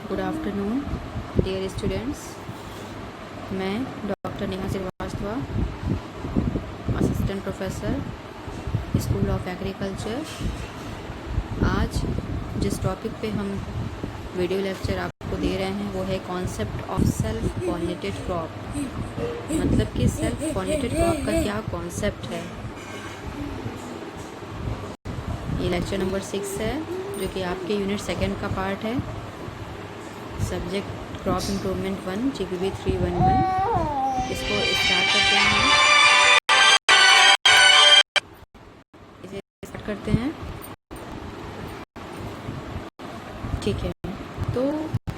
Good afternoon dear students. मैं doctor Neha Srivastava, assistant professor, school of agriculture. आज जिस topic पे हम वीडियो लेक्चर आपको दे रहे हैं वो है concept of self pollinated crop. मतलब कि सेल्फ पॉलिनेटेड क्रॉप का क्या कॉन्सेप्ट है। ये लेक्चर नंबर 6 है जो कि आपके यूनिट 2 का पार्ट है। Subject crop improvement 1 GPB 311। इसको स्टार्ट करते हैं। इसे स्टार्ट करते हैं। ठीक है, तो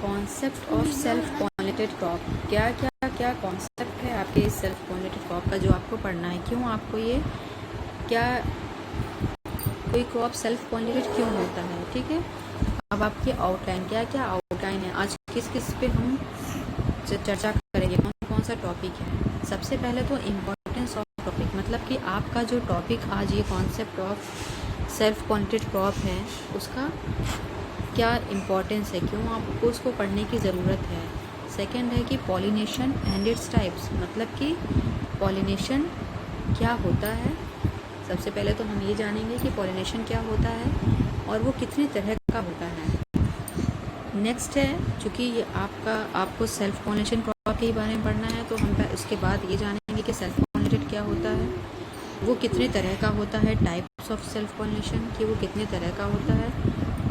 concept of self pollinated crop क्या कॉन्सेप्ट है आपके इस सेल्फ पॉलिनेटेड क्रॉप का जो आपको पढ़ना है। क्यों आपको ये, क्या कोई क्रॉप सेल्फ पॉलिनेटेड क्यों होता है। ठीक है, अब आपकी आउटलाइन क्या आउटलाइन है। आज किस पे हम चर्चा करेंगे, कौन सा टॉपिक है। सबसे पहले तो इम्पोर्टेंस ऑफ टॉपिक, मतलब कि आपका जो टॉपिक आज ये concept of self pollinated crop है उसका क्या इम्पोर्टेंस है, क्यों आपको उसको पढ़ने की ज़रूरत है। सेकंड है कि पॉलिनेशन एंड इट्स टाइप्स, मतलब कि पॉलिनेशन क्या होता है। सबसे पहले तो हम ये जानेंगे कि पॉलिनेशन क्या होता है और वो कितनी तरह का होता है। नेक्स्ट है, चूँकि ये आपको सेल्फ पॉलिनेशन क्रॉप के बारे में पढ़ना है तो हम उसके बाद ये जानेंगे कि सेल्फ पॉलिनेटेड क्या होता है, वो कितने तरह का होता है, टाइप्स ऑफ सेल्फ पॉलिनेशन कि वो कितने तरह का होता है,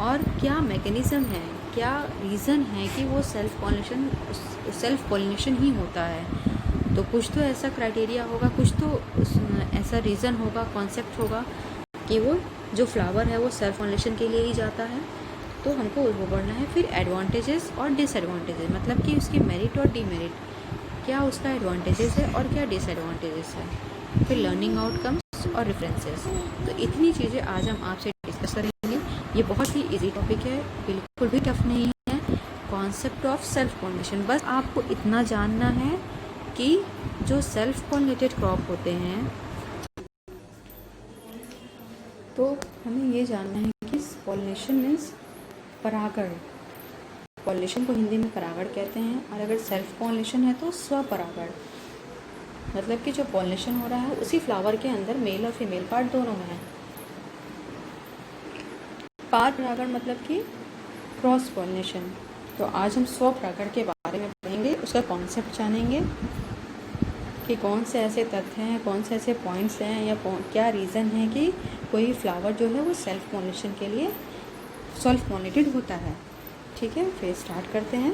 और क्या मैकेनिज़्म है, क्या रीज़न है कि वो सेल्फ पॉलिनेशन ही होता है। तो कुछ तो ऐसा क्राइटेरिया होगा, कुछ तो ऐसा रीज़न होगा, कॉन्सेप्ट होगा कि वो जो फ्लावर है वो सेल्फ पॉलिनेशन के लिए ही जाता है। तो हमको वो पढ़ना है। फिर एडवांटेजेस और डिसएडवांटेजेस, मतलब कि उसके मेरिट और डीमेरिट, क्या उसका एडवांटेजेस है और क्या डिसएडवांटेजेस है। फिर लर्निंग आउटकम्स और रेफरेंसेस। तो इतनी चीज़ें आज हम आपसे डिस्कस करेंगे। ये बहुत ही इजी टॉपिक है, बिल्कुल भी टफ नहीं है। कॉन्सेप्ट ऑफ सेल्फ पॉलिनेशन, बस आपको इतना जानना है कि जो सेल्फ पॉलिनेटेड क्रॉप होते हैं तो हमें ये जानना है कि पॉलिनेशन मीन्स परागण। पॉलिनेशन को हिंदी में परागण कहते हैं, और अगर सेल्फ पॉलिनेशन है तो स्वपरागण, मतलब कि जो पॉलिनेशन हो रहा है उसी फ्लावर के अंदर मेल और फीमेल पार्ट दोनों में है। पार परागण मतलब कि क्रॉस पॉलिनेशन। तो आज हम स्वपरागण के बारे में पढ़ेंगे, उसका कॉन्सेप्ट जानेंगे कि कौन से ऐसे तथ्य हैं, कौन से ऐसे पॉइंट्स हैं, या क्या रीज़न है कि कोई फ्लावर जो है वो सेल्फ पॉलिनेशन के लिए सेल्फ पॉलिनेटेड होता है। ठीक है, फिर स्टार्ट करते हैं।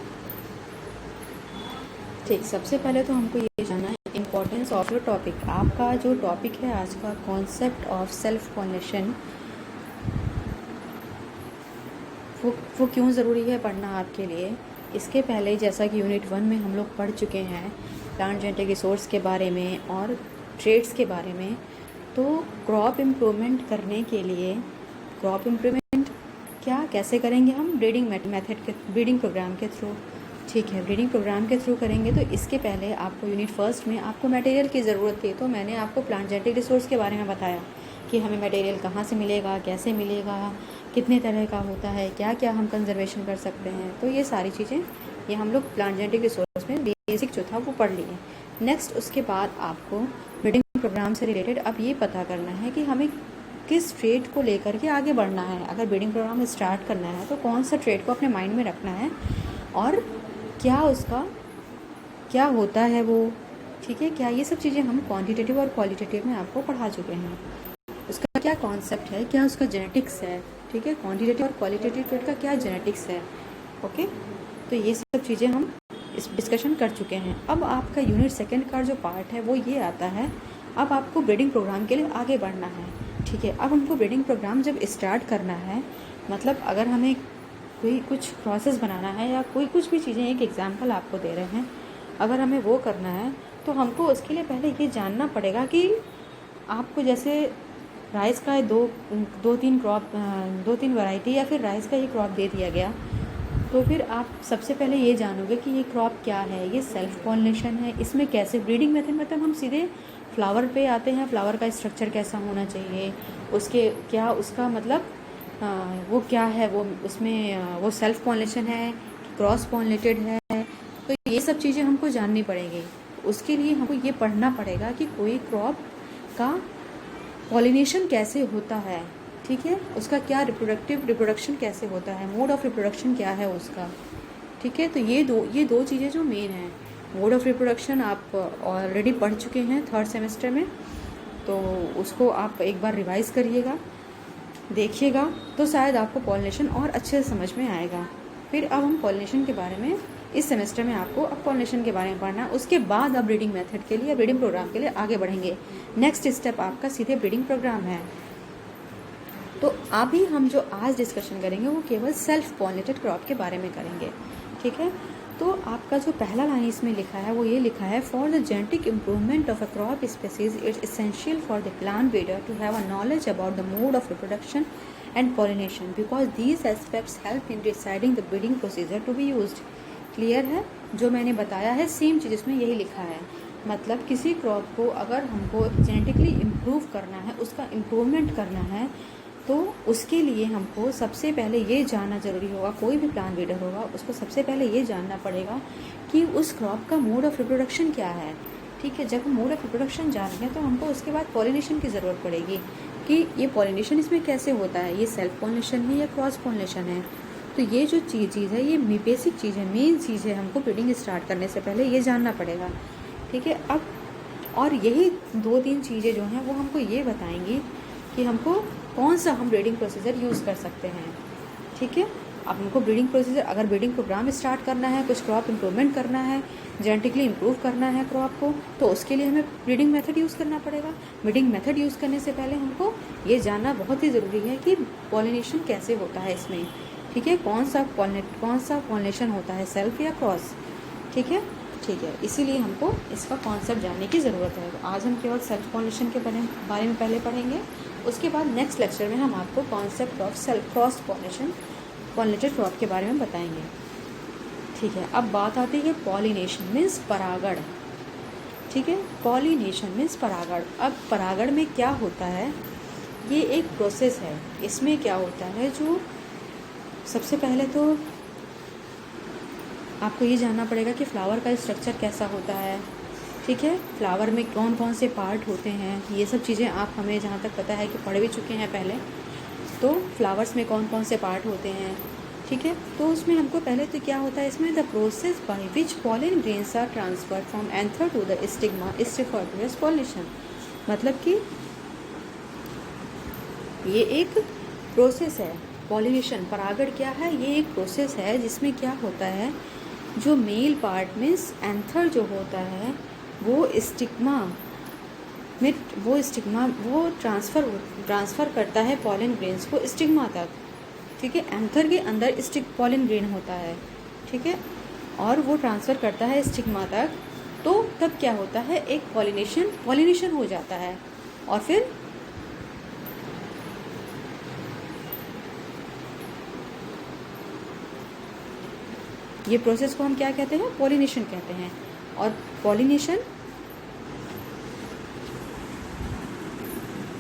ठीक, सबसे पहले तो हमको ये जानना है इम्पोर्टेंस ऑफ योर टॉपिक। आपका जो टॉपिक है आज का, कॉन्सेप्ट ऑफ सेल्फ पॉलिनेशन, वो क्यों ज़रूरी है पढ़ना आपके लिए। इसके पहले जैसा कि यूनिट 1 में हम लोग पढ़ चुके हैं प्लांट जेनेटिक रिसोर्स के बारे में और ट्रेड्स के बारे में, तो क्रॉप इम्प्रूवमेंट करने के लिए, क्रॉप इम्प्रूवमेंट कैसे करेंगे हम, ब्रीडिंग मेथड के, ब्रीडिंग प्रोग्राम के थ्रू। ठीक है, ब्रीडिंग प्रोग्राम के थ्रू करेंगे। तो इसके पहले आपको यूनिट 1 में आपको मटेरियल की ज़रूरत थी, तो मैंने आपको प्लांट जेनेटिक रिसोर्स के बारे में बताया कि हमें मटेरियल कहाँ से मिलेगा, कैसे मिलेगा, कितने तरह का होता है, क्या क्या हम कंजर्वेशन कर सकते हैं। तो ये सारी चीज़ें ये हम लोग प्लांट जेनेटिक रिसोर्स में बेसिक जो था वो पढ़ लिए। नेक्स्ट उसके बाद आपको ब्रीडिंग प्रोग्राम से रिलेटेड अब ये पता करना है कि हमें किस ट्रेड को लेकर के आगे बढ़ना है। अगर ब्रीडिंग प्रोग्राम स्टार्ट करना है तो कौन सा ट्रेड को अपने माइंड में रखना है और क्या उसका क्या होता है वो। ठीक है, क्या ये सब चीज़ें हम क्वांटिटेटिव और क्वालिटेटिव में आपको पढ़ा चुके हैं। उसका क्या कॉन्सेप्ट है, क्या उसका जेनेटिक्स है। ठीक है, क्वांटिटेटिव और क्वालिटेटिव ट्रेड का क्या जेनेटिक्स है। ओके, तो ये सब चीज़ें हम इस डिस्कशन कर चुके हैं। अब आपका यूनिट 2 का जो पार्ट है वो ये आता है, अब आपको ब्रीडिंग प्रोग्राम के लिए आगे बढ़ना है। ठीक है, अब हमको ब्रीडिंग प्रोग्राम जब स्टार्ट करना है, मतलब अगर हमें कोई कुछ प्रोसेस बनाना है या कोई कुछ भी चीज़ें, एक एग्जांपल आपको दे रहे हैं, अगर हमें वो करना है तो हमको उसके लिए पहले ये जानना पड़ेगा कि आपको जैसे राइस का दो तीन वैरायटी या फिर राइस का ये क्रॉप दे दिया गया, तो फिर आप सबसे पहले ये जानोगे कि ये क्रॉप क्या है, ये सेल्फ पॉलिनेशन है, इसमें कैसे ब्रीडिंग मेथड, मतलब हम सीधे फ्लावर पे आते हैं, फ्लावर का स्ट्रक्चर कैसा होना चाहिए, उसके क्या उसका मतलब वो क्या है, वो उसमें वो सेल्फ पॉलिनेशन है क्रॉस पॉलिनेटेड है, तो ये सब चीज़ें हमको जाननी पड़ेंगी। उसके लिए हमको ये पढ़ना पड़ेगा कि कोई क्रॉप का पॉलिनेशन कैसे होता है, ठीक है, उसका क्या रिप्रोडक्शन कैसे होता है, मोड ऑफ रिप्रोडक्शन क्या है उसका, ठीक है। तो ये दो चीज़ें जो मेन हैं। मोड ऑफ रिप्रोडक्शन आप ऑलरेडी पढ़ चुके हैं 3rd सेमेस्टर में, तो उसको आप एक बार रिवाइज़ करिएगा, देखिएगा, तो शायद आपको पॉलिनेशन और अच्छे से समझ में आएगा। फिर अब हम पॉलिनेशन के बारे में इस सेमेस्टर में आपको अब पॉलिनेशन के बारे में पढ़ना है। उसके बाद अब ब्रीडिंग मेथड के लिए, ब्रीडिंग प्रोग्राम के लिए आगे बढ़ेंगे। नेक्स्ट स्टेप आपका सीधे ब्रीडिंग प्रोग्राम है। तो अभी हम जो आज डिस्कशन करेंगे वो केवल सेल्फ पॉलिनेटेड क्रॉप के बारे में करेंगे, ठीक है। तो आपका जो पहला लाइन इसमें लिखा है वो ये लिखा है, for the genetic improvement of a crop species it's essential for the plant breeder to have a knowledge about the mode of reproduction and pollination because these aspects help in deciding the breeding procedure to be used. Clear है? जो मैंने बताया है same चीज़ इसमें यही लिखा है। मतलब किसी क्रॉप को अगर हमको जेनेटिकली इम्प्रूव करना है, उसका इम्प्रूवमेंट करना है, तो उसके लिए हमको सबसे पहले ये जानना ज़रूरी होगा, कोई भी प्लांट ब्रीडर होगा उसको सबसे पहले ये जानना पड़ेगा कि उस क्रॉप का मोड ऑफ रिप्रोडक्शन क्या है, ठीक है। जब हम मोड ऑफ रिप्रोडक्शन जानेंगे तो हमको उसके बाद पॉलिनेशन की ज़रूरत पड़ेगी कि ये पॉलिनेशन इसमें कैसे होता है, ये सेल्फ पॉलिनेशन है या क्रॉस पॉलिनेशन है। तो ये जो चीज़ है ये बेसिक चीज़ है, मेन चीज़ है, हमको ब्रीडिंग स्टार्ट करने से पहले ये जानना पड़ेगा, ठीक है। अब और यही 2-3 चीज़ें जो हैं वो हमको ये बताएंगी कि हमको कौन सा हम ब्रीडिंग प्रोसीजर यूज़ कर सकते हैं, ठीक है। अब हमको ब्रीडिंग प्रोसीजर, अगर ब्रीडिंग प्रोग्राम स्टार्ट करना है, कुछ क्रॉप इम्प्रूवमेंट करना है, जेनेटिकली इम्प्रूव करना है क्रॉप को, तो उसके लिए हमें ब्रीडिंग मेथड यूज़ करना पड़ेगा। ब्रीडिंग मेथड यूज़ करने से पहले हमको ये जानना बहुत ही ज़रूरी है कि पॉलिनेशन कैसे होता है इसमें, ठीक है। कौन सा पॉलिनेशन होता है, सेल्फ या क्रॉस, ठीक है। इसीलिए हमको इसका कॉन्सेप्ट जानने की ज़रूरत है। तो आज हम केवल सेल्फ पॉलिनेशन के बारे में पहले पढ़ेंगे, उसके बाद नेक्स्ट लेक्चर में हम आपको concept of self cross pollinated crop के बारे में बताएंगे, ठीक है। अब बात आती है पॉलिनेशन मीन्स परागण, ठीक है। पॉलिनेशन मीन्स परागण। अब परागण में क्या होता है, ये एक प्रोसेस है। इसमें क्या होता है, जो सबसे पहले तो आपको ये जानना पड़ेगा कि फ्लावर का स्ट्रक्चर कैसा होता है, ठीक है। फ्लावर में कौन कौन से पार्ट होते हैं, ये सब चीज़ें आप हमें जहाँ तक पता है कि पढ़ भी चुके हैं पहले। तो फ्लावर्स में कौन कौन से पार्ट होते हैं, ठीक है। तो उसमें हमको पहले तो क्या होता है, इसमें the process by which pollen grains are transferred from anther to the stigma is referred to as pollination. मतलब कि ये एक प्रोसेस है। पॉलिनेशन, परागण क्या है, ये एक प्रोसेस है जिसमें क्या होता है, जो मेल पार्ट मीन्स एंथर जो होता है वो स्टिग्मा वो ट्रांसफ़र करता है पॉलन ग्रेन्स को स्टिग्मा तक, ठीक है। एंथर के अंदर पॉलन ग्रेन होता है, ठीक है, और वो ट्रांसफ़र करता है स्टिग्मा तक। तो तब क्या होता है, एक पॉलिनेशन हो जाता है। और फिर ये प्रोसेस को हम क्या कहते हैं, पॉलिनेशन कहते हैं। और पॉलिनेशन,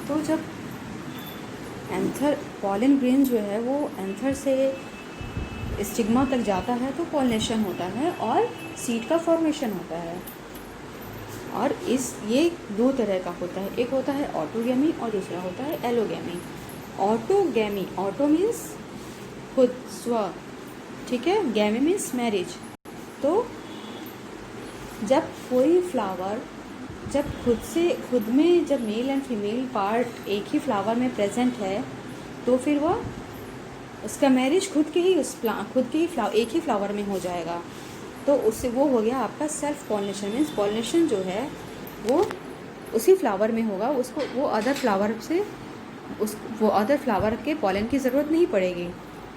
तो जब एंथर पॉलन ग्रेन जो है वो एंथर से स्टिग्मा तक जाता है तो पॉलिनेशन होता है और सीड का फॉर्मेशन होता है। और ये 2 तरह का होता है, एक होता है ऑटोगैमी और दूसरा होता है एलोगैमी। ऑटोगैमी, ऑटो मीन्स खुद, स्व, ठीक है, गैमी मीन्स मैरिज। तो जब कोई फ्लावर जब खुद में जब मेल एंड फीमेल पार्ट एक ही फ्लावर में प्रेजेंट है, तो फिर वह उसका मैरिज खुद के ही एक ही फ्लावर में हो जाएगा। तो उससे वो हो गया आपका सेल्फ पॉलिनेशन। मीन्स पॉलिनेशन जो है वो उसी फ्लावर में होगा, उसको वो अदर फ्लावर के पॉलन की ज़रूरत नहीं पड़ेगी।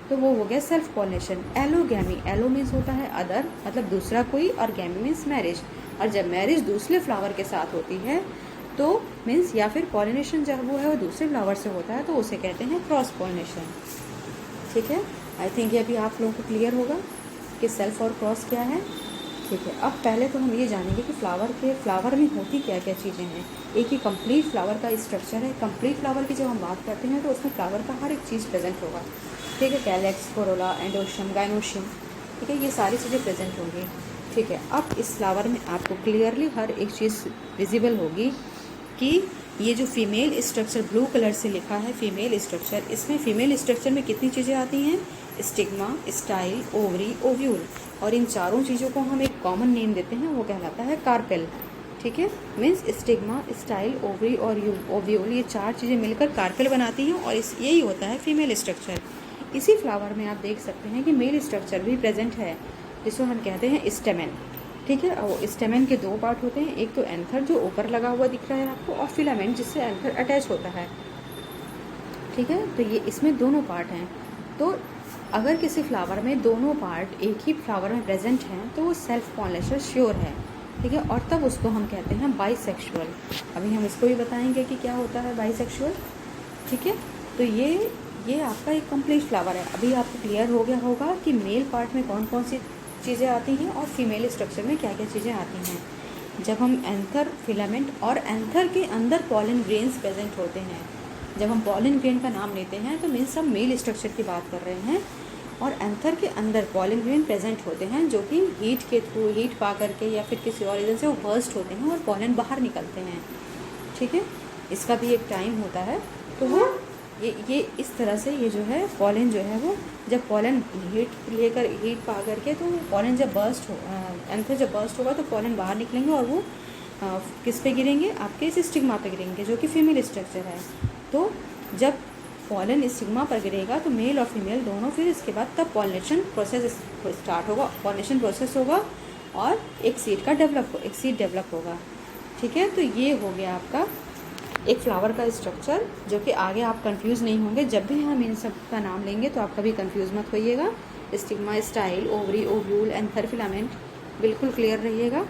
तो वो हो गया self pollination. Allogamy, yellow means होता है अदर, मतलब दूसरा कोई, और गैमी मीन्स मैरिज। और जब मैरिज दूसरे फ्लावर के साथ होती है तो मीन्स, या फिर पॉलिनेशन जब वो है वो दूसरे फ्लावर से होता है तो उसे कहते हैं क्रॉस पॉलिनेशन, ठीक है। आई थिंक ये अभी आप लोगों को क्लियर होगा कि सेल्फ और क्रॉस क्या है, ठीक है। अब पहले तो हम ये जानेंगे कि फ्लावर में होती क्या क्या चीज़ें हैं। एक ही कंप्लीट फ्लावर का स्ट्रक्चर है। कंप्लीट फ्लावर की जब हम बात करते हैं तो उसमें फ्लावर का हर एक चीज़ प्रेजेंट होगा, ठीक है। कैलेक्स, कोरोला, एंडोशियम, गाइनोशियम, ठीक है, ये सारी चीज़ें प्रेजेंट होंगी। ठीक है, अब इस फ्लावर में आपको क्लियरली हर एक चीज़ विजिबल होगी कि ये जो फीमेल स्ट्रक्चर ब्लू कलर से लिखा है फीमेल स्ट्रक्चर, इसमें फीमेल स्ट्रक्चर में कितनी चीज़ें आती हैं? स्टिग्मा, स्टाइल, ओवरी, ओव्यूल, और इन चारों चीज़ों को हम एक कॉमन नेम देते हैं, वो कहलाता है कार्पेल। ठीक है, मीन्स स्टिग्मा, स्टाइल, ओवरी और ओव्यूल, ये चार चीज़ें मिलकर कार्पेल बनाती हैं और यही होता है फीमेल स्ट्रक्चर। इसी फ्लावर में आप देख सकते हैं कि मेल स्ट्रक्चर भी प्रेजेंट है, जिसको हम कहते हैं स्टेमेन। ठीक है, और स्टेमेन के दो पार्ट होते हैं, एक तो एंथर जो ऊपर लगा हुआ दिख रहा है आपको, और फिलामेंट जिससे एंथर अटैच होता है। ठीक है, तो ये इसमें दोनों पार्ट हैं। तो अगर किसी फ्लावर में दोनों पार्ट एक ही फ्लावर में प्रेजेंट हैं तो वो सेल्फ पॉलिनेशन श्योर है। ठीक है, और तब उसको हम कहते हैं बाइसेक्सुअल। अभी हम इसको भी बताएंगे कि क्या होता है बाइसेक्सुअल। ठीक है, तो ये आपका एक कंप्लीट फ्लावर है। अभी आपको क्लियर हो गया होगा कि मेल पार्ट में कौन कौन सी चीज़ें आती हैं और फीमेल स्ट्रक्चर में क्या क्या चीज़ें आती हैं। जब हम एंथर, फिलामेंट और एंथर के अंदर पॉलन ग्रेन्स प्रेजेंट होते हैं, जब हम पॉलन ग्रेन का नाम लेते हैं तो मीन्स हम मेल स्ट्रक्चर की बात कर रहे हैं, और एंथर के अंदर पॉलन ग्रेन प्रेजेंट होते हैं जो कि हीट के थ्रू, हीट पा करके या फिर किसी और रीज़न से वो बर्स्ट होते हैं और पॉलन बाहर निकलते हैं। ठीक है, इसका भी एक टाइम होता है। तो वो ये इस तरह से ये जो है पॉलन जो है वो जब पॉलन हीट लेकर हीट पा करके, तो पॉलन जब बर्स्ट हो, एंथर जब बर्स्ट होगा तो पॉलन बाहर निकलेंगे और वो किस पे गिरेंगे? आपके इस स्टिग्मा पे गिरेंगे जो कि फीमेल स्ट्रक्चर है। तो जब पॉलन स्टिग्मा पर गिरेगा तो मेल और फीमेल दोनों, फिर इसके बाद तब पॉलिनेशन प्रोसेस स्टार्ट होगा, पॉलिनेशन प्रोसेस होगा और एक सीड डेवलप होगा। ठीक है, तो ये हो गया आपका एक फ्लावर का स्ट्रक्चर, जो कि आगे आप कंफ्यूज नहीं होंगे। जब भी हम इन सब का नाम लेंगे तो आप कभी कंफ्यूज मत होइएगा। Stigma, style, ovary, ovule, anther, filament, बिल्कुल क्लियर रहिएगा।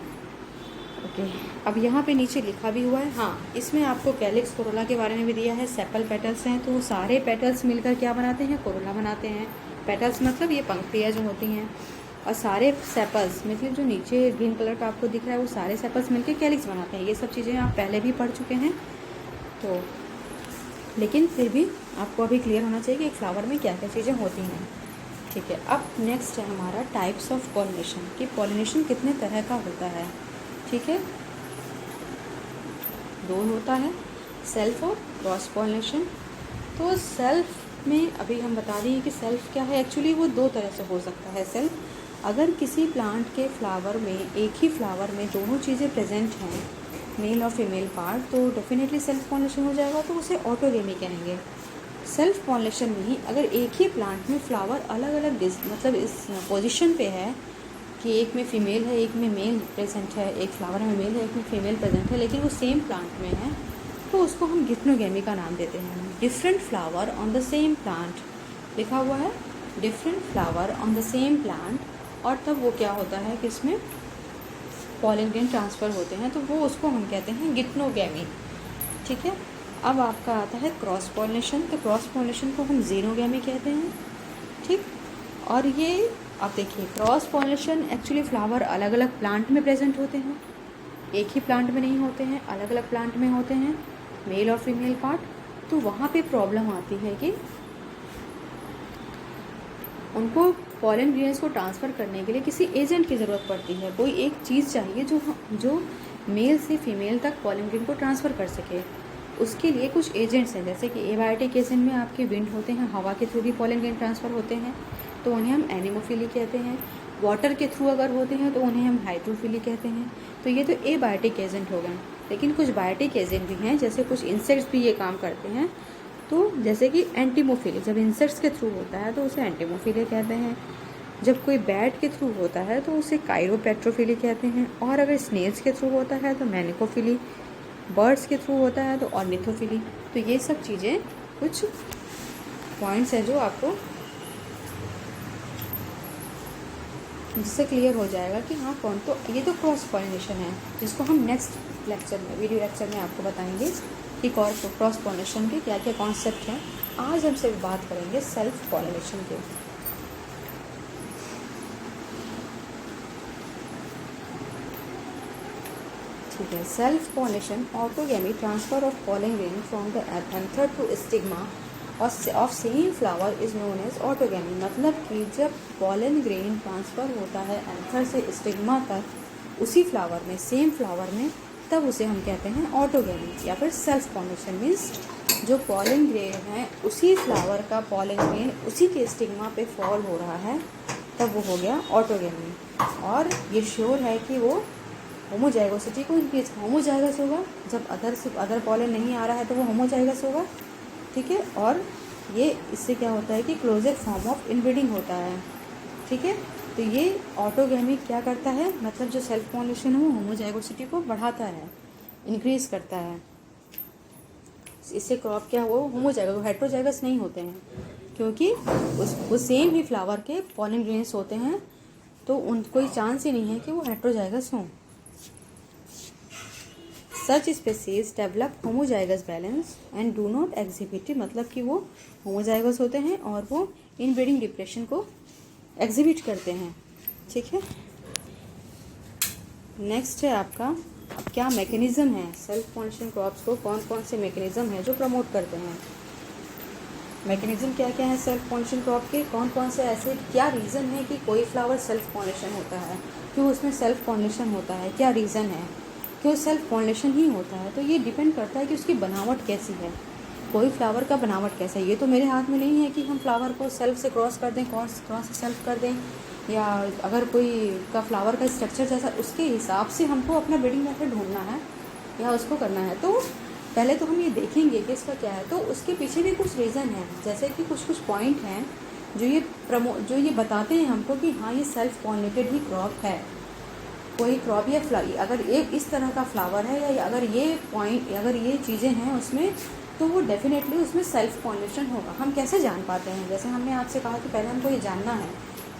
ओके, अब यहाँ पे नीचे लिखा भी हुआ है। हाँ, इसमें आपको कैलिक्स कोरोला के बारे में भी दिया है। सेपल पेटल्स हैं, तो सारे पेटल्स मिलकर क्या बनाते हैं? कोरोला बनाते हैं। पेटल्स मतलब ये पंखुड़ियाँ जो होती हैं, और सारे सेपल्स मतलब जो नीचे ग्रीन कलर का आपको दिख रहा है वो सारे सेपल्स मिलकर कैलिक्स बनाते हैं। ये सब चीज़ें आप पहले भी पढ़ चुके हैं, तो लेकिन फिर भी आपको अभी क्लियर होना चाहिए कि एक फ्लावर में क्या क्या चीज़ें होती हैं। ठीक है, अब नेक्स्ट है हमारा टाइप्स ऑफ पॉलिनेशन, कि पॉलिनेशन कितने तरह का होता है। ठीक है, दो होता है, सेल्फ और क्रॉस पॉलिनेशन। तो सेल्फ में अभी हम बता दें कि सेल्फ क्या है। एक्चुअली वो दो तरह से हो सकता है सेल्फ। अगर किसी प्लांट के फ्लावर में, एक ही फ्लावर में दोनों चीज़ें प्रेजेंट हैं, मेल और फीमेल पार्ट, तो डेफिनेटली सेल्फ पॉलिनेशन हो जाएगा, तो उसे ऑटोगेमी कहेंगे। सेल्फ पॉलिनेशन में ही अगर एक ही प्लांट में फ्लावर अलग अलग मतलब इस पोजीशन पे है कि एक में फीमेल है, एक में मेल प्रेजेंट है, एक फ्लावर में मेल है, एक में फीमेल प्रेजेंट है, लेकिन वो सेम प्लांट में है, तो उसको हम गिप्नोगेमी का नाम देते हैं। Different flower on the same plant लिखा हुआ है, different flower on the same plant, और तब वो क्या होता है कि इसमें पॉलन ग्रेन ट्रांसफ़र होते हैं, तो वो उसको हम कहते हैं गिप्नोगेमी। ठीक है, अब आपका आता है क्रॉस पॉलिनेशन। तो क्रॉस पॉलिनेशन को हम जीनोगेमी कहते हैं। ठीक, और ये आप देखिए क्रॉस पॉलिनेशन एक्चुअली फ्लावर अलग अलग प्लांट में प्रेजेंट होते हैं, एक ही प्लांट में नहीं होते हैं, अलग अलग प्लांट में होते हैं मेल और फीमेल पार्ट। तो वहाँ पे प्रॉब्लम आती है कि उनको पॉलन ग्रेन्स को ट्रांसफ़र करने के लिए किसी एजेंट की ज़रूरत पड़ती है। कोई एक चीज़ चाहिए जो मेल से फीमेल तक पॉलन ग्रेन को ट्रांसफ़र कर सके। उसके लिए कुछ एजेंट्स हैं, जैसे कि एबायोटिक एजेंट में आपके विंड होते हैं, हवा के थ्रू भी पॉलन ग्रेन ट्रांसफ़र होते हैं, तो उन्हें हम एनिमोफिली कहते हैं। वाटर के थ्रू अगर होते हैं तो उन्हें हम हाइड्रोफिली कहते हैं। तो ये तो एबायोटिक एजेंट हो गए, लेकिन कुछ बायोटिक एजेंट भी हैं, जैसे कुछ इंसेक्ट्स भी ये काम करते हैं। तो जैसे कि एंटीमोफिली, जब इंसेक्ट्स के थ्रू होता है तो उसे एंटीमोफिली कहते हैं। जब कोई बैट के थ्रू होता है तो उसे काइरोपेट्रोफिली कहते हैं, और अगर स्नेल्स के थ्रू होता है तो मैनिकोफिली, बर्ड्स के थ्रू होता है तो ऑर्निथोफिली। तो ये सब चीज़ें कुछ पॉइंट्स हैं जो आपको जिससे क्लियर हो जाएगा कि हाँ कौन, तो ये तो क्रॉस पॉलिनेशन है, जिसको हम नेक्स्ट लेक्चर में, वीडियो लेक्चर में आपको बताएंगे कि क्रॉस पॉलिनेशन के क्या क्या कॉन्सेप्ट हैं। आज हम सिर्फ बात करेंगे सेल्फ पॉलिनेशन के। ठीक है, self pollination, autogamy, transfer of pollen grain from the anther to stigma of same flower is known as autogamy. मतलब कि जब पॉलन ग्रेन ट्रांसफ़र होता है एंथर से स्टिग्मा तक उसी फ्लावर में, सेम फ्लावर में, तब उसे हम कहते हैं ऑटोगैमी या फिर सेल्फ पॉलिनेशन। मीन्स जो पॉलन ग्रेन है उसी फ्लावर का पॉलन ग्रेन उसी के स्टिग्मा पे फॉल हो रहा है, तब वो हो गया ऑटोगैमी। और ये श्योर है कि वो होमोजाइगोसिटी को इंक्रीज, होमोजाइगस होगा। जब अदर पॉलन नहीं आ रहा है तो वो होमोजाइगस होगा, ठीक है। और ये इससे क्या होता है कि क्लोजर फॉर्म ऑफ इनब्रीडिंग होता है, ठीक है। तो ये ऑटोगैमी क्या करता है, मतलब जो सेल्फ पॉलिनेशन है वो होमोजाइगोसिटी को बढ़ाता है, इंक्रीज करता है। इससे क्रॉप क्या वो होमोजाइगस, हेट्रोजाइगस नहीं होते हैं, क्योंकि उस सेम ही फ्लावर के पॉलन ग्रेन्स होते हैं, तो उन कोई चांस ही नहीं है कि वो हेट्रोजाइगस हों। Such species develop homozygous balance and do not exhibit, मतलब कि वो होमोजाइगस होते हैं और वो इनब्रीडिंग डिप्रेशन को एग्जिबिट करते हैं, ठीक है। नेक्स्ट है आपका, अब क्या मैकेनिज्म है सेल्फ पॉलिनेशन क्रॉप्स को, कौन कौन से मैकेनिज्म है जो प्रमोट करते हैं। मैकेनिज्म क्या क्या है सेल्फ पॉलिनेशन क्रॉप के, कौन कौन से ऐसे, क्या रीज़न है कि कोई फ्लावर सेल्फ पॉलिनेशन होता है, क्यों उसमें सेल्फ पॉलिनेशन होता है, क्या रीज़न है क्यों सेल्फ पॉलिनेशन ही होता है। तो ये डिपेंड करता है कि उसकी बनावट कैसी है, कोई फ्लावर का बनावट कैसा है। ये तो मेरे हाथ में नहीं है कि हम फ्लावर को सेल्फ से क्रॉस कर दें, क्रॉस से सेल्फ कर दें, या अगर कोई का फ्लावर का स्ट्रक्चर जैसा उसके हिसाब से हमको अपना ब्रीडिंग मेथड ढूंढना है या उसको करना है। तो पहले तो हम ये देखेंगे कि इसका क्या है, तो उसके पीछे भी कुछ रीज़न है, जैसे कि कुछ पॉइंट हैं जो ये बताते हैं हमको कि हाँ ये सेल्फ पॉलिनेटेड ही क्रॉप है। कोई क्रॉप या अगर एक इस तरह का फ्लावर है या अगर ये चीज़ें हैं उसमें, तो वो डेफिनेटली उसमें सेल्फ पॉलिनेशन होगा। हम कैसे जान पाते हैं, जैसे हमने आपसे कहा कि पहले हमको ये जानना है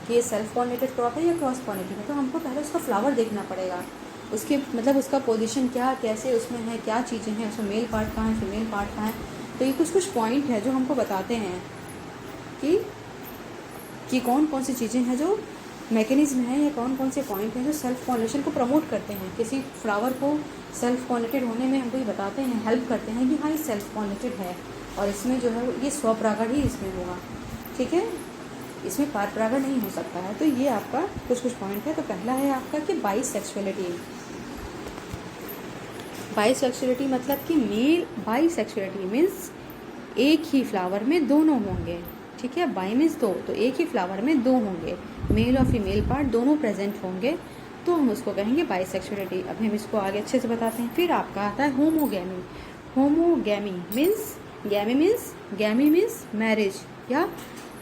कि ये सेल्फ पॉलिनेटेड क्रॉप है या क्रॉस पॉलिनेटेड है, तो हमको पहले उसका फ्लावर देखना पड़ेगा, उसके मतलब उसका पोजीशन क्या, कैसे उसमें है, क्या चीज़ें हैं उसमें, मेल पार्ट कहाँ है, फीमेल पार्ट कहाँ है। तो ये कुछ पॉइंट है जो हमको बताते हैं कि कौन कौन सी चीज़ें हैं जो मैकेनिज्म है या कौन कौन से पॉइंट हैं जो सेल्फ पॉलिनेशन को प्रमोट करते हैं। किसी फ्लावर को सेल्फ पॉलिनेटेड होने में हमको ये बताते हैं, हेल्प करते हैं कि हाँ ये सेल्फ पॉलिनेटेड है और इसमें जो है ये स्वपरागण ही इसमें होगा, ठीक है, इसमें परपरागण नहीं हो सकता है। तो ये आपका कुछ पॉइंट है। तो पहला है आपका कि बाइसेक्सुअलिटी। बाइसेक्सुअलिटी मतलब कि मेल, बाइसेक्सुअलिटी मीन्स एक ही फ्लावर में दोनों होंगे, ठीक है। बाई मीन्स दो, तो एक ही फ्लावर में दो होंगे, मेल और फीमेल पार्ट दोनों प्रेजेंट होंगे, तो हम उसको कहेंगे बाइसेक्सुअलिटी। अब हम इसको आगे अच्छे से बताते हैं। फिर आपका आता है homogamy. Homogamy means गैमी means marriage, या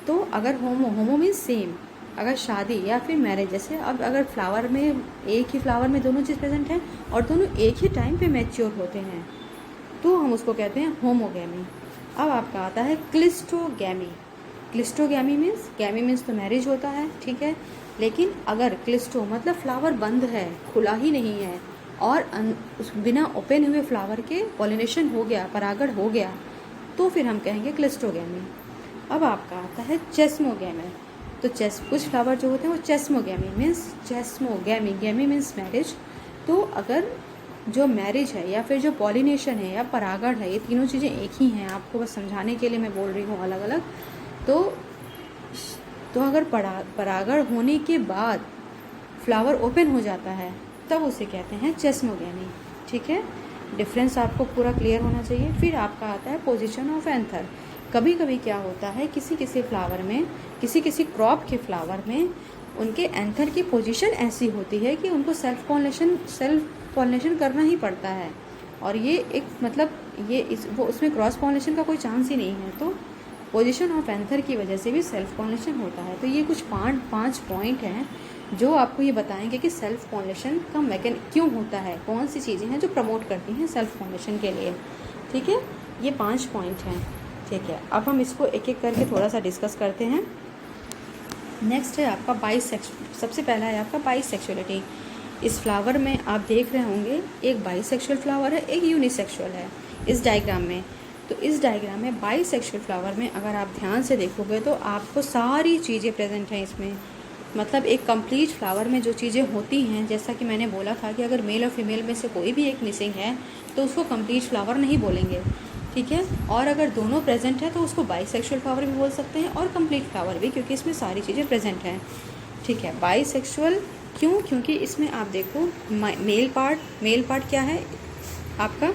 तो अगर होमो मीन्स सेम, अगर शादी या फिर मैरिज, जैसे अब अगर फ्लावर में एक ही फ्लावर में दोनों चीज़ प्रेजेंट है और दोनों एक ही टाइम पे मैच्योर होते हैं, तो हम उसको कहते हैं होमोगैमी। अब आपका आता है क्लिस्टोगैमी। क्लिस्टोगैमी मीन्स, गैमी मीन्स तो मैरिज होता है, ठीक है, लेकिन अगर क्लिस्टो मतलब फ्लावर बंद है, खुला ही नहीं है और बिना ओपन हुए फ्लावर के पॉलिनेशन हो गया, परागण हो गया, तो फिर हम कहेंगे क्लिस्टोगैमी। अब आपका आता है चेस्मोगैमी। तो कुछ फ्लावर जो होते हैं वो चेस्मोगैमी मीन्स चेस्मोगैमी, गैमी मीन्स मैरिज। तो अगर जो मैरिज है या फिर जो पॉलिनेशन है या परागण है, ये तीनों चीज़ें एक ही हैं, आपको बस समझाने के लिए मैं बोल रही हूँ अलग अलग। तो अगर परागण होने के बाद फ्लावर ओपन हो जाता है तब उसे कहते हैं चेस्मोगैमी, ठीक है। डिफरेंस आपको पूरा क्लियर होना चाहिए। फिर आपका आता है पोजीशन ऑफ एंथर। कभी कभी क्या होता है किसी फ्लावर में, किसी क्रॉप के फ्लावर में उनके एंथर की पोजीशन ऐसी होती है कि उनको सेल्फ पॉलिनेशन करना ही पड़ता है, और ये एक मतलब वो उसमें क्रॉस पॉलिनेशन का कोई चांस ही नहीं है, तो पोजीशन ऑफ एंथर की वजह से भी सेल्फ पॉलिनेशन होता है। तो ये कुछ 5 पॉइंट हैं जो आपको ये बताएंगे कि सेल्फ पॉलिनेशन का क्यों होता है, कौन सी चीज़ें हैं जो प्रमोट करती हैं सेल्फ पॉलिनेशन के लिए, ठीक है। ये 5 पॉइंट हैं, ठीक है। अब हम इसको एक एक करके थोड़ा सा डिस्कस करते हैं। नेक्स्ट है आपका सबसे पहला है आपका बाइसेक्सुअलिटी। इस फ्लावर में आप देख रहे होंगे एक बाइसेक्सुअल फ्लावर है, एक यूनिसेक्सुअल है इस डायग्राम में। तो इस डायग्राम में बाइसेक्सुअल फ्लावर में अगर आप ध्यान से देखोगे तो आपको सारी चीज़ें प्रेजेंट हैं इसमें, मतलब एक कंप्लीट फ्लावर में जो चीज़ें होती हैं, जैसा कि मैंने बोला था कि अगर मेल और फीमेल में से कोई भी एक मिसिंग है तो उसको कंप्लीट फ्लावर नहीं बोलेंगे, ठीक है। और अगर दोनों प्रेजेंट है तो उसको बाइसेक्सुअल फ्लावर भी बोल सकते हैं और कंप्लीट फ्लावर भी, क्योंकि इसमें सारी चीज़ें प्रेजेंट हैं। ठीक है, बाइसेक्सुअल क्यों? क्योंकि इसमें आप देखो मेल पार्ट क्या है आपका,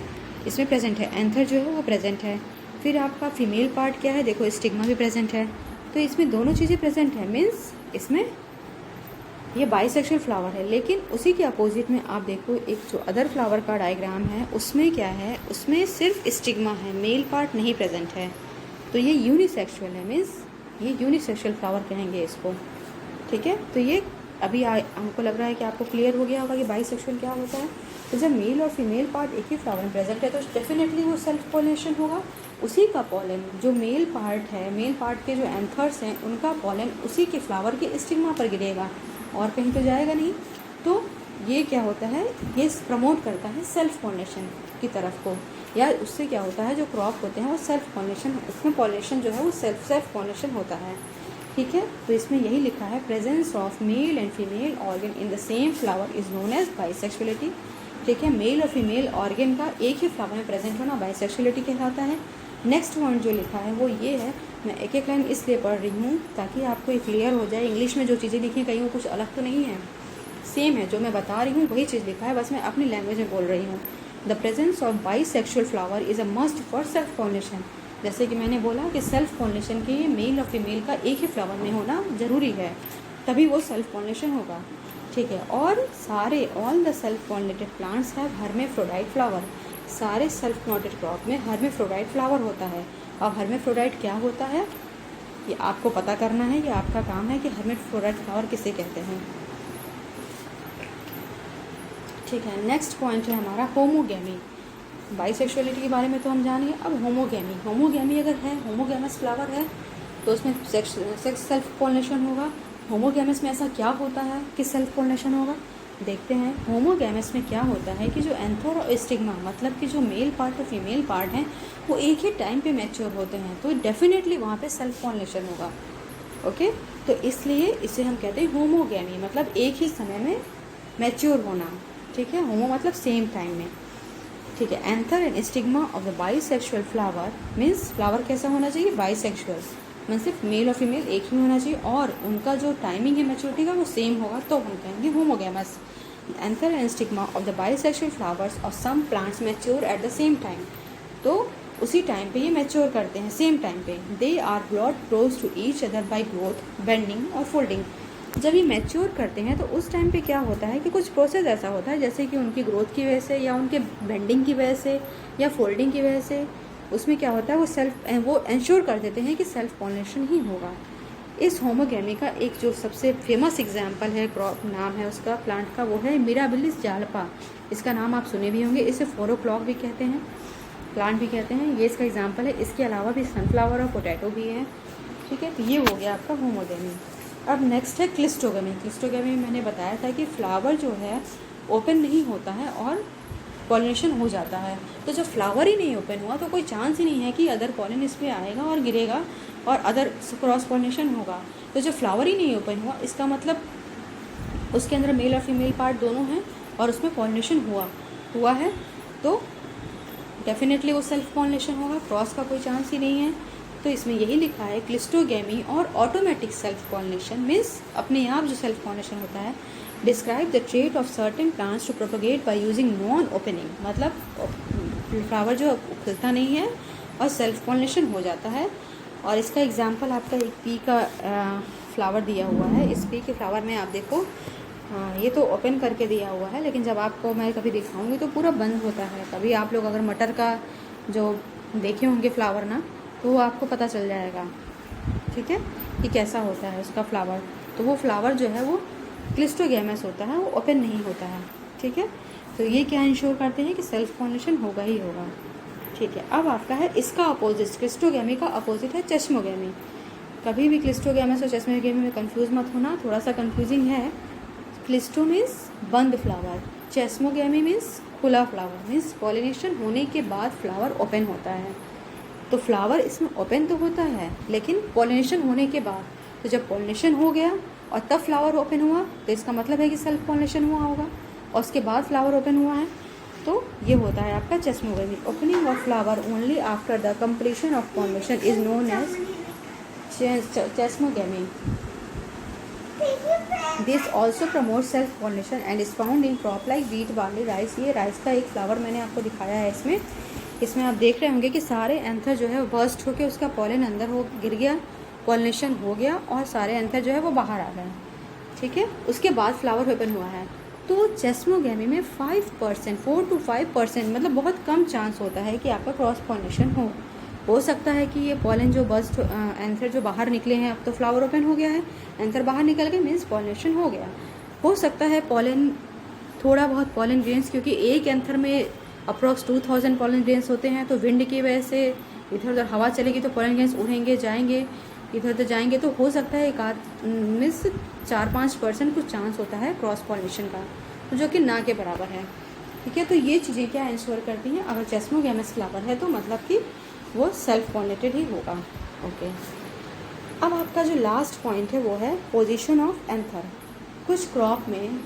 इसमें प्रेजेंट है, एंथर जो है वो प्रेजेंट है। फिर आपका फीमेल पार्ट क्या है, देखो स्टिग्मा भी प्रेजेंट है। तो इसमें दोनों चीज़ें प्रेजेंट है, मीन्स इसमें ये बाइसेक्सुअल फ्लावर है। लेकिन उसी के अपोजिट में आप देखो एक जो अदर फ्लावर का डायग्राम है, उसमें क्या है, उसमें सिर्फ स्टिग्मा है, मेल पार्ट नहीं प्रेजेंट है। तो ये यूनिसेक्सुअल है, मीन्स ये यूनिसेक्सुअल फ्लावर कहेंगे इसको। ठीक है, तो ये अभी हमको लग रहा है कि आपको क्लियर हो गया होगा कि बाइसेक्सुअल क्या होता है। तो जब मेल और फीमेल पार्ट एक ही फ्लावर में प्रेजेंट है तो डेफिनेटली वो सेल्फ पॉलिनेशन होगा। उसी का पॉलन जो मेल पार्ट है, मेल पार्ट के जो एंथर्स हैं उनका पॉलन उसी के फ्लावर के स्टिग्मा पर गिरेगा और कहीं तो जाएगा नहीं। तो ये क्या होता है, ये प्रमोट करता है सेल्फ पॉलिनेशन की तरफ को, या उससे क्या होता है जो क्रॉप होते हैं वो सेल्फ पॉलिनेशन, उसमें पॉलिनेशन जो है वो सेल्फ पॉलिनेशन होता है। ठीक है, तो इसमें यही लिखा है presence of male and female organ in the same flower is known as bisexuality. ठीक है, मेल और फीमेल ऑर्गन का एक ही फ्लावर में प्रेजेंट होना बाइसेक्सुअलिटी कहलाता है। नेक्स्ट पॉइंट जो लिखा है वो ये है, मैं एक एक लाइन इसलिए पढ़ रही हूँ ताकि आपको ये क्लियर हो जाए। इंग्लिश में जो चीज़ें लिखी हैं कहीं वो कुछ अलग तो नहीं है, सेम है, जो मैं बता रही हूँ वही चीज़ लिखा है, बस मैं अपनी लैंग्वेज में बोल रही हूँ। The presence of bisexual flower is a must for self pollination. जैसे कि मैंने बोला कि सेल्फ पॉलिनेशन के लिए मेल और फीमेल का एक ही फ्लावर में होना ज़रूरी है, तभी वो सेल्फ पॉलिनेशन होगा। ठीक है, और सारे all the self pollinated plants have hermaphrodite flower. सारे सेल्फ पॉलिनेटेड क्रॉप में हर्मेफ्रोडाइट फ्लावर होता है। अब हर्मेफ्रोडाइट क्या होता है ये आपको पता करना है, ये आपका काम है कि हर्मेफ्रोडाइट फ्लावर किसे कहते हैं। ठीक है, नेक्स्ट पॉइंट है हमारा होमोगैमी। बाइसेक्सुअलिटी के बारे में तो हम जानिए, अब होमोगैमी अगर है, होमोगैमस फ्लावर है तो उसमें सेक्स सेल्फ पॉलिनेशन होगा। होमोगैमस में ऐसा क्या होता है कि सेल्फ पॉलिनेशन होगा, देखते हैं। होमोगैमस में क्या होता है कि जो एंथर और स्टिग्मा, मतलब कि जो मेल पार्ट और फीमेल पार्ट हैं वो एक ही टाइम पे मैच्योर होते हैं, तो डेफिनेटली वहाँ पे सेल्फ पॉलिनेशन होगा। ओके, तो इसलिए इसे हम कहते हैं होमोगैमी, मतलब एक ही समय में मैच्योर होना। ठीक है, होमो मतलब सेम टाइम में। ठीक है, anther and stigma of the bisexual flower means flower कैसा होना चाहिए, बाइसेक्सुअल, मतलब सिर्फ मेल और फीमेल एक ही होना चाहिए और उनका जो टाइमिंग है मैच्योरिटी का वो सेम होगा, तो हम कहेंगे homogamous. Anther and stigma of the bisexual flowers of some plants mature at the same time. तो उसी टाइम पे ये मैच्योर करते हैं, सेम टाइम पे। They are brought close to each other by growth, bending और फोल्डिंग। जब ये मैच्योर करते हैं तो उस टाइम पे क्या होता है कि कुछ प्रोसेस ऐसा होता है जैसे कि उनकी ग्रोथ की वजह से या उनके बेंडिंग की वजह से या फोल्डिंग की वजह से, उसमें क्या होता है वो इंश्योर कर देते हैं कि सेल्फ पॉलिनेशन ही होगा। इस होमोगैमी का एक जो सबसे फेमस एग्जाम्पल है, क्रॉप नाम है उसका प्लांट का, वो है मिराबिलिस जालपा। इसका नाम आप सुने भी होंगे, इसे 4 o'clock भी कहते हैं, प्लांट भी कहते हैं, ये इसका एग्जाम्पल है। इसके अलावा भी सनफ्लावर और पोटैटो भी है। ठीक है, तो ये हो गया आपका होमोगैमी। अब नेक्स्ट है क्लिस्टोगैमी। क्लिस्टोगैमी में मैंने बताया था कि फ्लावर जो है ओपन नहीं होता है और पॉलिनेशन हो जाता है। तो जब फ्लावर ही नहीं ओपन हुआ तो कोई चांस ही नहीं है कि अदर पॉलिन इस पर आएगा और गिरेगा और अदर क्रॉस पॉलिनेशन होगा। तो जब फ्लावर ही नहीं ओपन हुआ इसका मतलब उसके अंदर मेल और फीमेल पार्ट दोनों हैं और उसमें पॉलिनेशन हुआ है, तो डेफिनेटली वो सेल्फ पॉलिनेशन होगा, क्रॉस का कोई चांस ही नहीं है। तो इसमें यही लिखा है क्लिस्टोगैमी और ऑटोमेटिक सेल्फ पॉलिनेशन मीन्स अपने आप जो सेल्फ पॉलिनेशन होता है। Describe the trait of certain plants to propagate by using non opening, मतलब फ्लावर जो खुलता नहीं है और सेल्फ पॉलिनेशन हो जाता है। और इसका एग्जांपल आपका एक पी का फ्लावर दिया हुआ है। इस पी के फ्लावर में आप देखो ये तो ओपन करके दिया हुआ है, लेकिन जब आपको मैं कभी दिखाऊंगी तो पूरा बंद होता है। कभी आप लोग अगर मटर का जो देखे होंगे फ्लावर ना, तो वो आपको पता चल जाएगा। ठीक है, कि कैसा होता है उसका फ्लावर। तो वो फ्लावर जो है वो क्लिस्टोगैमस होता है, वो ओपन नहीं होता है। ठीक है, तो ये क्या इंश्योर करते हैं कि सेल्फ पॉलिनेशन होगा ही होगा। ठीक है, अब आपका है इसका अपोजिट, क्लिस्टोगैमी का अपोजिट है चेस्मोगैमी। कभी भी क्लिस्टोगैमस और चेस्मोगैमी में कंफ्यूज मत होना, थोड़ा सा कंफ्यूजिंग है। क्लिस्टो मीन्स बंद फ्लावर, चेस्मोगैमी मीन्स खुला फ्लावर, मीन्स पॉलिनेशन होने के बाद फ्लावर ओपन होता है। तो फ्लावर इसमें ओपन तो होता है लेकिन पॉलिनेशन होने के बाद। तो जब पॉलिनेशन हो गया और तब फ्लावर ओपन हुआ तो इसका मतलब है कि सेल्फ पॉलिनेशन हुआ होगा, और उसके बाद फ्लावर ओपन हुआ है। तो ये होता है आपका chasmogamy. Opening of flower only after the completion of pollination is known as chasmogamy. This also promote self pollination and is found in crop like wheat, barley, rice. ये राइस का एक फ्लावर मैंने आपको दिखाया है। इसमें आप देख रहे होंगे कि सारे एंथर जो है वो बर्स्ट होकर उसका पॉलन अंदर हो गिर गया, पॉलिनेशन हो गया और सारे एंथर जो है वो बाहर आ गए। ठीक है, उसके बाद फ्लावर ओपन हुआ है। तो चेस्मोगेमी में 5%, 4 to 5% मतलब बहुत कम चांस होता है कि आपका क्रॉस पॉलिनेशन हो सकता है कि ये पॉलन जो बस्ट एंथर जो बाहर निकले हैं, अब तो फ्लावर ओपन हो गया है, एंथर बाहर निकल गए, मीन्स पॉलिनेशन हो गया। हो सकता है पॉलन थोड़ा बहुत पॉलन ग्रेन्स, क्योंकि एक एंथर में अप्रॉक्स 2000 पॉलन ग्रेन्स होते हैं, तो विंड की वजह से इधर उधर हवा चलेगी तो पॉलन ग्रेन्स उड़ेंगे जाएंगे, इधर उधर जाएंगे, तो हो सकता है एक आध मिस 4-5% कुछ चांस होता है क्रॉस पॉलिनेशन का, जो कि ना के बराबर है। ठीक है, तो ये चीज़ें क्या इंश्योर करती हैं, अगर चेस्मोगेमस फ्लावर है तो मतलब कि वो सेल्फ पॉलिनेटेड ही होगा। ओके, अब आपका जो लास्ट पॉइंट है वो है पोजीशन ऑफ एंथर। कुछ क्रॉप में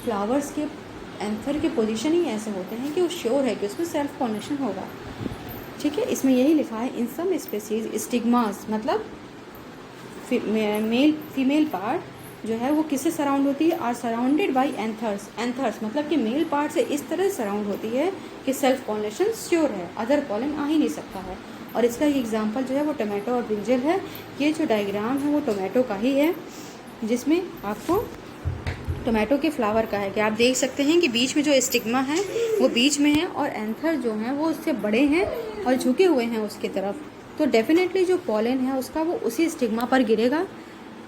फ्लावर्स के एंथर के पोजीशन ही ऐसे होते हैं कि वो श्योर है कि उसमें सेल्फ पॉलिनेशन होगा। ठीक है, इसमें यही लिखा है इन सम स्पीसीज स्टिग्मास, मतलब मेल फीमेल पार्ट जो है वो किससे सराउंड होती है, are surrounded by anthers. Anthers मतलब कि मेल पार्ट से इस तरह सराउंड होती है कि सेल्फ पॉलिनेशन श्योर है, अदर पॉलन आ ही नहीं सकता है। और इसका एग्जांपल जो है वो टोमेटो और ब्रिंजल है। ये जो डायग्राम है वो टोमेटो का ही है, जिसमें आपको टोमेटो के फ्लावर का है कि आप देख सकते हैं कि बीच में जो स्टिग्मा है वो बीच में है और एंथर जो हैं वो उससे बड़े हैं और झुके हुए हैं उसकी तरफ, तो डेफिनेटली जो पॉलन है उसका वो उसी स्टिग्मा पर गिरेगा।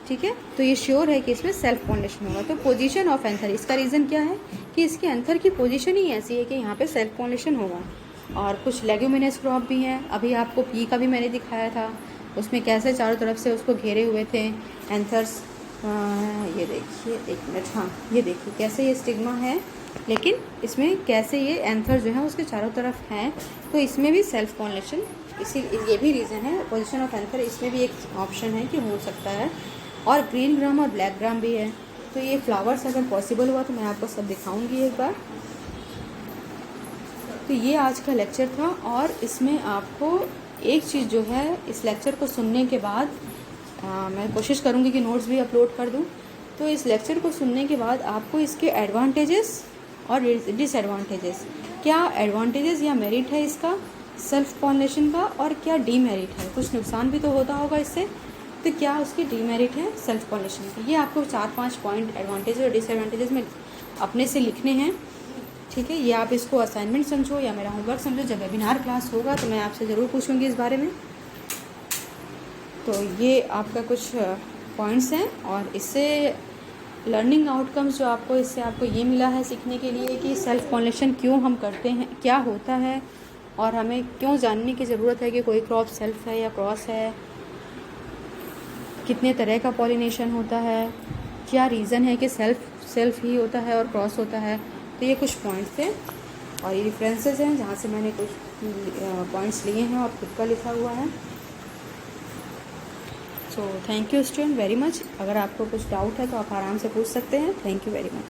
ठीक है, तो ये श्योर है कि इसमें सेल्फ पॉलिनेशन होगा। तो पोजीशन ऑफ एंथर, इसका रीज़न क्या है कि इसके एंथर की पोजीशन ही ऐसी है कि यहाँ पे सेल्फ पॉलिनेशन होगा। और कुछ लेग्यूमिनस क्रॉप भी हैं, अभी आपको पी का भी मैंने दिखाया था, उसमें कैसे चारों तरफ से उसको घेरे हुए थे एंथर्स। ये देखिए, एक मिनट, हाँ ये देखिए कैसे ये स्टिग्मा है, लेकिन इसमें कैसे ये एंथर जो है उसके चारों तरफ हैं, तो इसमें भी सेल्फ पॉलिनेशन, इसी ये भी रीज़न है। पोजीशन ऑफ एंथर इसमें भी एक ऑप्शन है कि हो सकता है। और ग्रीन ग्राम और ब्लैक ग्राम भी है। तो ये फ्लावर्स अगर पॉसिबल हुआ तो मैं आपको सब दिखाऊंगी एक बार। तो ये आज का लेक्चर था, और इसमें आपको एक चीज़ जो है इस लेक्चर को सुनने के बाद मैं कोशिश करूँगी कि नोट्स भी अपलोड कर दूँ। तो इस लेक्चर को सुनने के बाद आपको इसके एडवांटेजेस और डिसएडवांटेजेस, क्या एडवांटेजेस या मेरिट है इसका सेल्फ पॉलिनेशन का, और क्या डीमेरिट है, कुछ नुकसान भी तो होता होगा इससे, तो क्या उसकी डीमेरिट है सेल्फ पॉलिनेशन की। ये आपको 4-5 पॉइंट एडवांटेज और डिसएडवांटेजेस में अपने से लिखने हैं। ठीक है, ये आप इसको असाइनमेंट समझो या मेरा होमवर्क समझो, जब वेबिनार क्लास होगा तो मैं आपसे ज़रूर पूछूंगी इस बारे में। तो ये आपका कुछ पॉइंट्स हैं, और इससे लर्निंग आउटकम्स जो आपको इससे आपको ये मिला है सीखने के लिए कि सेल्फ पॉलिनेशन क्यों हम करते हैं, क्या होता है, और हमें क्यों जानने की ज़रूरत है कि कोई क्रॉप सेल्फ है या क्रॉस है, कितने तरह का पॉलिनेशन होता है, क्या रीज़न है कि सेल्फ ही होता है और क्रॉस होता है। तो ये कुछ पॉइंट्स थे, और ये रेफरेंसेस हैं जहाँ से मैंने कुछ पॉइंट्स लिए हैं और खुद का लिखा हुआ है। So thank you student very much. अगर आपको कुछ डाउट है तो आप आराम से पूछ सकते हैं। Thank you very much.